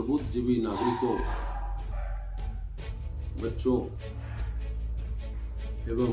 प्रबुद्धजीवी नागरिकों, बच्चों एवं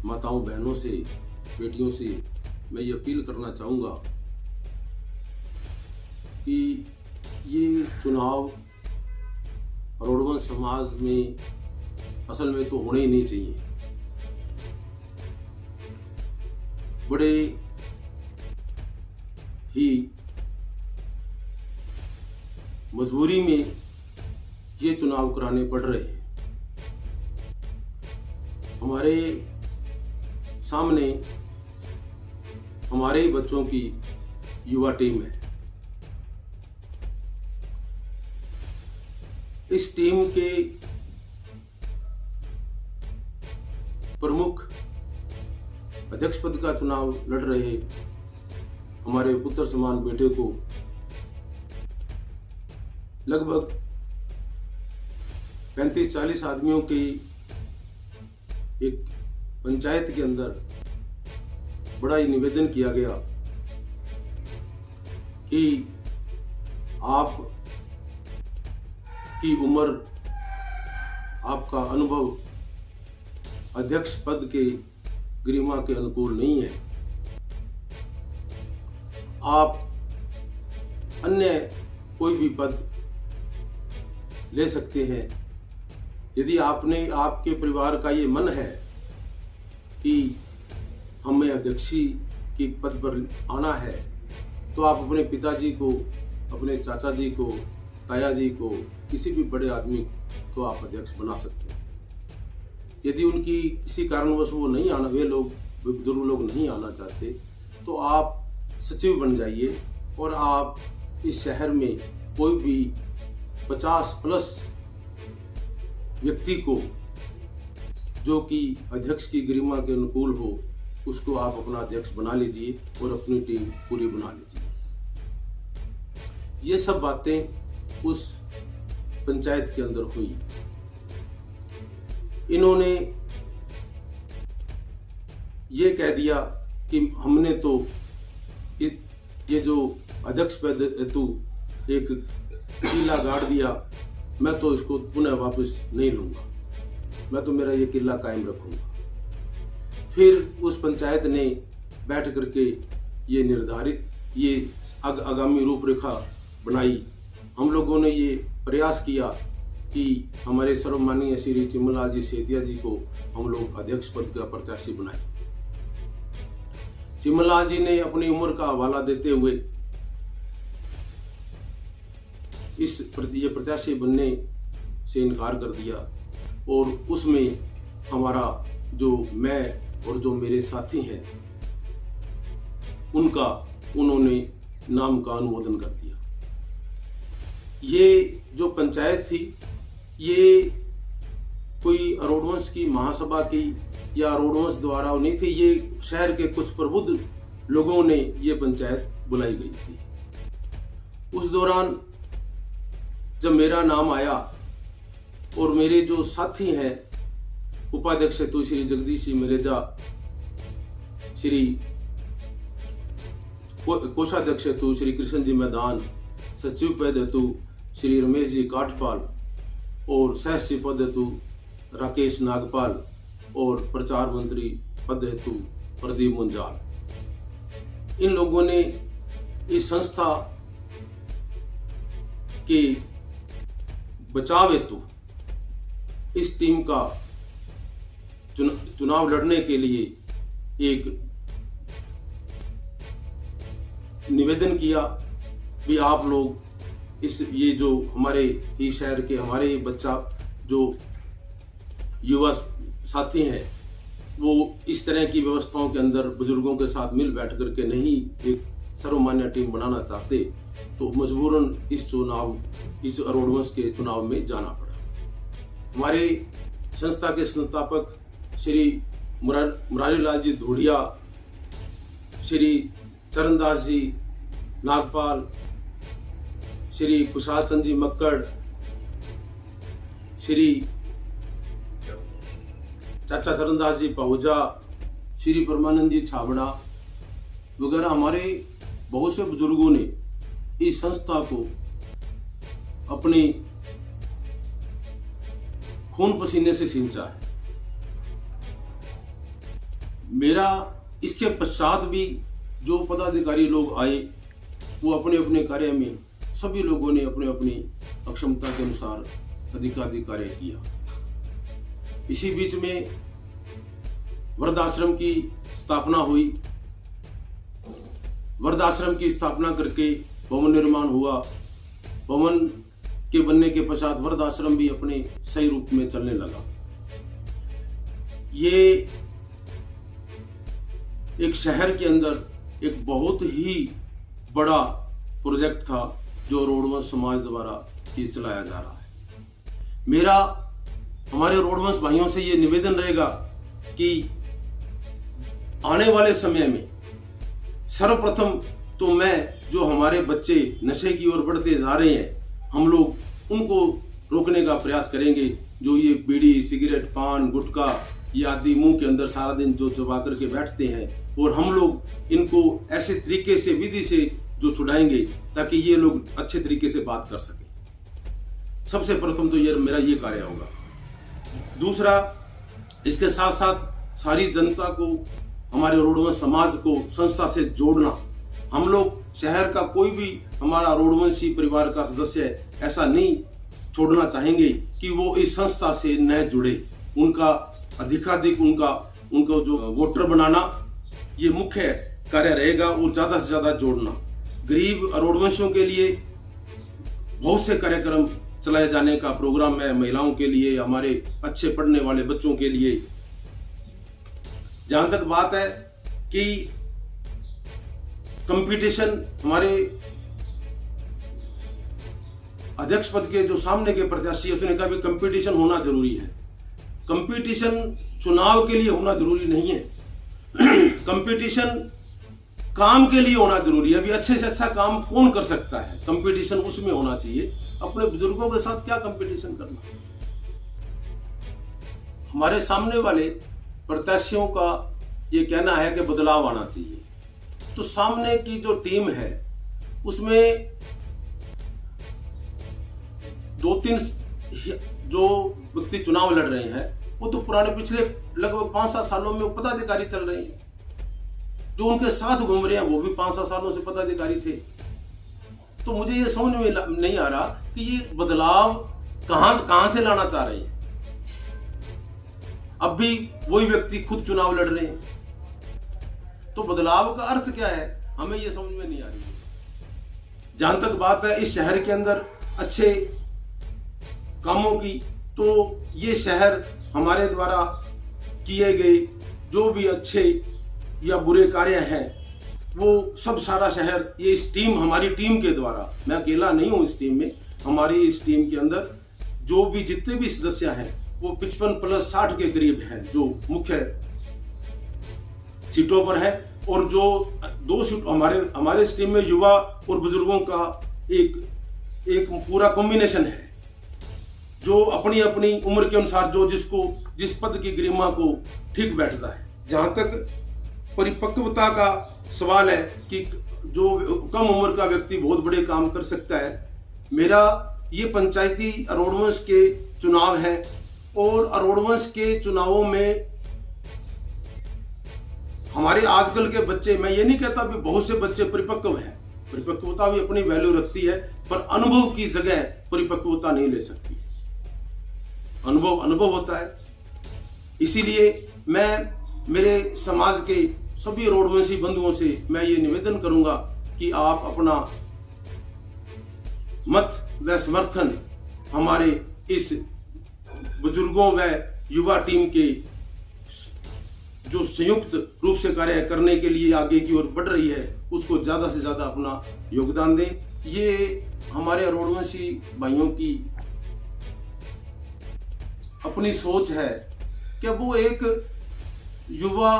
माताओं, बहनों से, बेटियों से मैं ये अपील करना चाहूँगा कि ये चुनाव रोडवंश समाज में असल में तो होने ही नहीं चाहिए। बड़े ही मजबूरी में ये चुनाव कराने पड़ रहे हैं। हमारे सामने हमारे ही बच्चों की युवा टीम है। इस टीम के प्रमुख अध्यक्ष पद का चुनाव लड़ रहे हमारे पुत्र समान बेटे को लगभग 35-40 आदमियों की एक पंचायत के अंदर बड़ा ही निवेदन किया गया कि आप की उम्र, आपका अनुभव अध्यक्ष पद के गरिमा के अनुकूल नहीं है। आप अन्य कोई भी पद ले सकते हैं। यदि आपके परिवार का ये मन है कि हमें अध्यक्षी की पद पर आना है, तो आप अपने पिताजी को, अपने चाचा जी को, ताया जी को, किसी भी बड़े आदमी को आप अध्यक्ष बना सकते हैं। यदि उनकी किसी कारणवश वो नहीं आना, वे बुजुर्ग लोग नहीं आना चाहते, तो आप सचिव बन जाइए और आप इस शहर में कोई भी 50+ व्यक्ति को जो कि अध्यक्ष की गरिमा के अनुकूल हो, उसको आप अपना अध्यक्ष बना लीजिए और अपनी टीम पूरी बना लीजिए। ये सब बातें उस पंचायत के अंदर हुई। इन्होंने ये कह दिया कि हमने तो ये जो अध्यक्ष पद हेतु एक किला गाड़ दिया, मैं तो इसको पुनः वापस नहीं लूंगा, मैं तो मेरा ये किला कायम रखूंगा। फिर उस पंचायत ने बैठ करके ये निर्धारित ये आगामी रूपरेखा बनाई। हम लोगों ने ये प्रयास किया कि हमारे सर्वमाननीय श्री चिमनलाल जी सेतिया जी को हम लोग अध्यक्ष पद का प्रत्याशी बनाए। चिमनलाल जी ने अपनी उम्र का हवाला देते हुए ये प्रत्याशी बनने से इनकार कर दिया और उसमें हमारा जो मैं और जो मेरे साथी हैं उन्होंने नाम का अनुमोदन कर दिया। ये जो पंचायत थी, ये कोई रोडवंश की महासभा की या रोडवंश द्वारा नहीं थी, ये शहर के कुछ प्रबुद्ध लोगों ने ये पंचायत बुलाई गई थी। उस दौरान जब मेरा नाम आया और मेरे जो साथी हैं उपाध्यक्ष हेतु श्री जगदीश सिंह मरेजा, श्री कोषाध्यक्ष हेतु श्री कृष्ण जी मैदान, सचिव पद हेतु श्री रमेश जी काठपाल और सह सचिव पद हेतु राकेश नागपाल और प्रचार मंत्री पद हेतु प्रदीप मुंजाल, इन लोगों ने इस संस्था के बचाव हेतु इस टीम का चुनाव लड़ने के लिए एक निवेदन किया भी आप लोग ये जो हमारे ही शहर के हमारे ही बच्चा जो युवा साथी हैं, वो इस तरह की व्यवस्थाओं के अंदर बुजुर्गों के साथ मिल बैठ करके नहीं एक सर्वमान्य टीम बनाना चाहते, तो मजबूरन इस रोडवंश के चुनाव में जाना पड़ा। हमारे संस्था के संस्थापक श्री मुरारी लाल जी धूड़िया, श्री चरणदास जी नागपाल, श्री कुशाल चंद जी मक्कड़, श्री चाचा चरणदास जी पहुजा, श्री परमानंद जी छाबड़ा वगैरह हमारे बहुत से बुजुर्गों ने इस संस्था को अपने खून पसीने से सींचा है। मेरा इसके पश्चात भी जो पदाधिकारी लोग आए वो अपने अपने कार्य में सभी लोगों ने अपने अपनी अक्षमता के अनुसार अधिकाधिक कार्य किया। इसी बीच में वृद्धाश्रम की स्थापना हुई। वृद्धाश्रम की स्थापना करके भवन निर्माण हुआ। भवन के बनने के पश्चात वृद्धाश्रम भी अपने सही रूप में चलने लगा। ये एक शहर के अंदर एक बहुत ही बड़ा प्रोजेक्ट था जो रोडवंश समाज द्वारा ये चलाया जा रहा है। मेरा हमारे रोडवंश भाइयों से ये निवेदन रहेगा कि आने वाले समय में सर्वप्रथम तो मैं जो हमारे बच्चे नशे की ओर बढ़ते जा रहे हैं, हम लोग उनको रोकने का प्रयास करेंगे। जो ये बीड़ी, सिगरेट, पान, गुटखा ये आदि मुंह के अंदर सारा दिन जो चबा करके बैठते हैं, और हम लोग इनको ऐसे तरीके से, विधि से जो छुड़ाएंगे ताकि ये लोग अच्छे तरीके से बात कर सकें। सबसे प्रथम तो ये मेरा ये कार्य होगा। दूसरा, इसके साथ साथ सारी जनता को, हमारे रोडवंश समाज को संस्था से जोड़ना। हम लोग शहर का कोई भी हमारा रोडवंशी परिवार का सदस्य ऐसा नहीं छोड़ना चाहेंगे कि वो इस संस्था से न जुड़े। उनका अधिकाधिक उनको जो वोटर बनाना ये मुख्य कार्य रहेगा, और ज्यादा से ज्यादा जोड़ना। गरीब रोडवंशियों के लिए बहुत से कार्यक्रम चलाए जाने का प्रोग्राम है, महिलाओं के लिए, हमारे अच्छे पढ़ने वाले बच्चों के लिए। जहां तक बात है कि कंपटीशन, हमारे अध्यक्ष पद के जो सामने के प्रत्याशी है, उसने कहा भी कंपटीशन होना जरूरी है। कंपटीशन चुनाव के लिए होना जरूरी नहीं है। कंपटीशन काम के लिए होना जरूरी है। अभी अच्छे से अच्छा काम कौन कर सकता है, कंपटीशन उसमें होना चाहिए। अपने बुजुर्गों के साथ क्या कंपटीशन करना। हमारे सामने वाले प्रत्याशियों का ये कहना है कि बदलाव आना चाहिए। तो सामने की जो टीम है उसमें 2-3 जो व्यक्ति चुनाव लड़ रहे हैं वो तो पुराने पिछले लगभग 5-7 सालों में पदाधिकारी चल रहे हैं। जो उनके साथ घूम रहे हैं वो भी 5-7 सालों से पदाधिकारी थे। तो मुझे ये समझ में नहीं आ रहा कि ये बदलाव कहां से लाना चाह रहे हैं। अब भी वही व्यक्ति खुद चुनाव लड़ रहे हैं। तो बदलाव का अर्थ क्या है, हमें ये समझ में नहीं आ रही। जहां तक बात है इस शहर के अंदर अच्छे कामों की, तो ये शहर हमारे द्वारा किए गए जो भी अच्छे या बुरे कार्य हैं वो सब सारा शहर ये इस टीम, हमारी टीम के द्वारा, मैं अकेला नहीं हूं इस टीम में, हमारी इस टीम के अंदर जो भी जितने भी सदस्य हैं वो 55+60 के करीब हैं जो मुख्य सीटों पर है। और जो 2 सीट हमारे इस टीम में युवा और बुजुर्गों का एक पूरा कॉम्बिनेशन है जो अपनी अपनी उम्र के अनुसार जो जिस पद की गरिमा को ठीक बैठता है। जहां तक परिपक्वता का सवाल है कि जो कम उम्र का व्यक्ति बहुत बड़े काम कर सकता है, मेरा ये पंचायती रोडवंश के चुनाव है और रोडवंश के चुनावों में हमारे आजकल के बच्चे, मैं ये नहीं कहता भी बहुत से बच्चे परिपक्व हैं, परिपक्वता भी अपनी वैल्यू रखती है, पर अनुभव की जगह परिपक्वता नहीं ले सकती। अनुभव होता है। इसीलिए मैं मेरे समाज के सभी रोडवंशी बंधुओं से मैं ये निवेदन करूंगा कि आप अपना मत व समर्थन हमारे इस बुजुर्गों व युवा टीम के जो संयुक्त रूप से कार्य करने के लिए आगे की ओर बढ़ रही है उसको ज्यादा से ज्यादा अपना योगदान दें। ये हमारे रोडवंशी भाइयों की अपनी सोच है कि वो एक युवा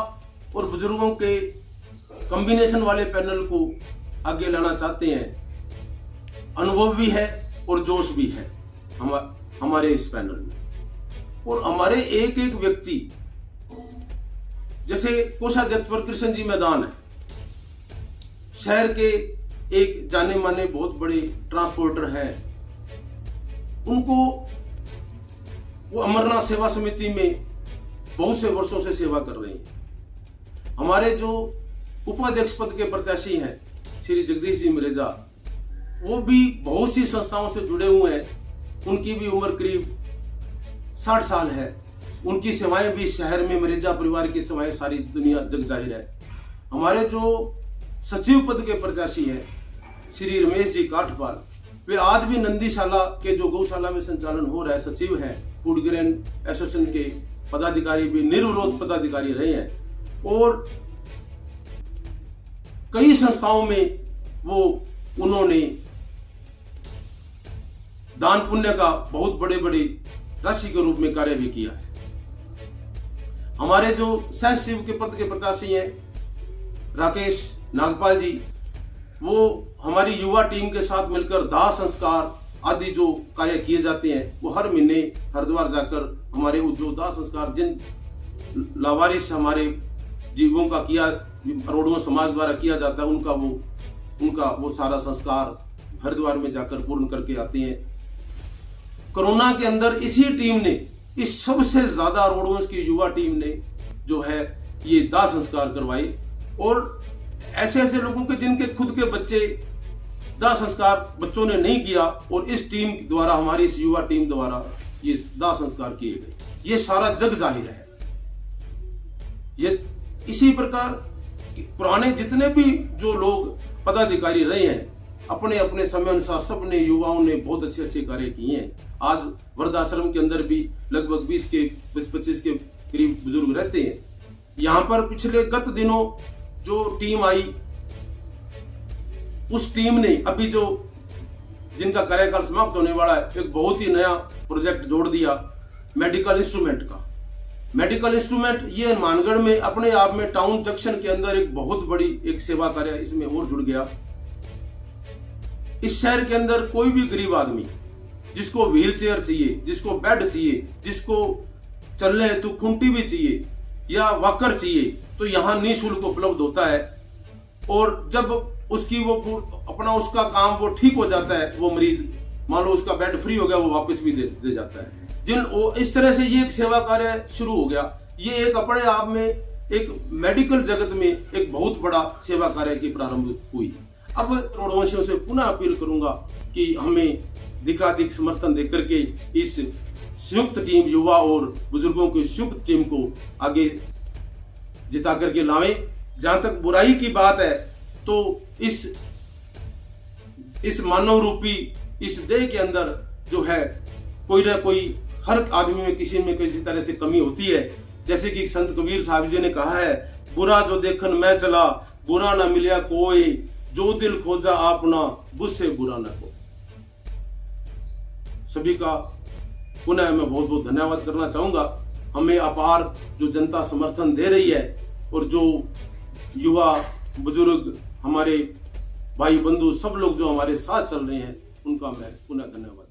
और बुजुर्गों के कॉम्बिनेशन वाले पैनल को आगे लाना चाहते हैं। अनुभव भी है और जोश भी है हमारे इस पैनल में। और हमारे एक एक व्यक्ति, जैसे कोषाध्यक्ष पर कृष्ण जी मैदान है, शहर के एक जाने माने बहुत बड़े ट्रांसपोर्टर हैं, उनको वो अमरनाथ सेवा समिति में बहुत से वर्षों से सेवा कर रही हैं। हमारे जो उपाध्यक्ष पद के प्रत्याशी हैं श्री जगदीश जी मरेजा, वो भी बहुत सी संस्थाओं से जुड़े हुए हैं। उनकी भी उम्र करीब 60 साल है। उनकी सेवाएं भी शहर में मरेजा परिवार की सेवाएं सारी दुनिया जग जाहिर है। हमारे जो सचिव पद के प्रत्याशी हैं श्री रमेश जी काठपाल, वे आज भी नंदीशाला के जो गौशाला में संचालन हो रहा है सचिव हैं, फूड ग्रेन एसोसिएशन के पदाधिकारी भी निर्विरोध पदाधिकारी रहे हैं और कई संस्थाओं में उन्होंने दान पुण्य का बहुत बड़े बड़े राशि के रूप में कार्य भी किया है। हमारे जो सह सचिव के पद के प्रत्याशी हैं राकेश नागपाल जी, वो हमारी युवा टीम के साथ मिलकर दाह संस्कार आदि जो कार्य किए जाते हैं, वो हर महीने हरिद्वार जाकर हमारे जो दाह संस्कार जिन लावारिस हमारे जीवों का किया करोड़ों समाज द्वारा किया जाता है, उनका वो सारा संस्कार हरिद्वार में जाकर पूर्ण करके आते हैं। कोरोना के अंदर इसी टीम ने, इस सबसे ज्यादा रोडवंश की युवा टीम ने जो है ये दाह संस्कार करवाए और ऐसे ऐसे लोगों के जिनके खुद के बच्चे दाह संस्कार बच्चों ने नहीं किया और इस टीम द्वारा, हमारी इस युवा टीम द्वारा ये दाह संस्कार किए गए। ये सारा जग जाहिर है। ये इसी प्रकार पुराने जितने भी जो लोग पदाधिकारी रहे हैं, अपने अपने समय अनुसार सबने युवाओं ने बहुत अच्छे अच्छे कार्य किए हैं। आज वृद्धाश्रम के अंदर भी लगभग 20-25 के करीब बुजुर्ग रहते हैं। यहाँ पर पिछले गत दिनों जो टीम आई, उस टीम ने अभी जो जिनका कार्यकाल समाप्त होने वाला है, एक बहुत ही नया प्रोजेक्ट जोड़ दिया मेडिकल इंस्ट्रूमेंट का। मेडिकल इंस्ट्रूमेंट ये मानगढ़ में अपने आप में टाउन जंक्शन के अंदर एक बहुत बड़ी एक सेवा कार्य इसमें और जुड़ गया। इस शहर के अंदर कोई भी गरीब आदमी जिसको व्हील चेयर चाहिए, जिसको बेड चाहिए, जिसको चलने हेतु खूंटी भी चाहिए या वॉकर चाहिए, तो यहाँ निःशुल्क उपलब्ध होता है। और जब उसकी वो अपना उसका काम वो ठीक हो जाता है, वो मरीज मान लो उसका बेड फ्री हो गया, वो वापस भी दे जाता है। इस तरह से ये एक सेवा कार्य शुरू हो गया। ये एक अपने आप में एक मेडिकल जगत में एक बहुत बड़ा सेवा कार्य की प्रारंभ हुई। अब रोडवंशियों से पुनः अपील करूंगा कि हमें अधिकाधिक समर्थन देकर के इस संयुक्त टीम युवा और बुजुर्गों की संयुक्त टीम को आगे जिता करके लावें। जहां तक बुराई की बात है, तो इस मानव रूपी इस देह के अंदर जो है कोई ना कोई हर आदमी में किसी में किसी तरह से कमी होती है। जैसे कि संत कबीर साहब जी ने कहा है, बुरा जो देखन मैं चला, बुरा ना मिलिया कोई, जो दिल खोजा आपना बुझसे बुरा ना को। सभी का पुनः मैं बहुत बहुत धन्यवाद करना चाहूंगा। हमें अपार जो जनता समर्थन दे रही है और जो युवा बुजुर्ग हमारे भाई बंधु सब लोग जो हमारे साथ चल रहे हैं, उनका मैं पुनः धन्यवाद।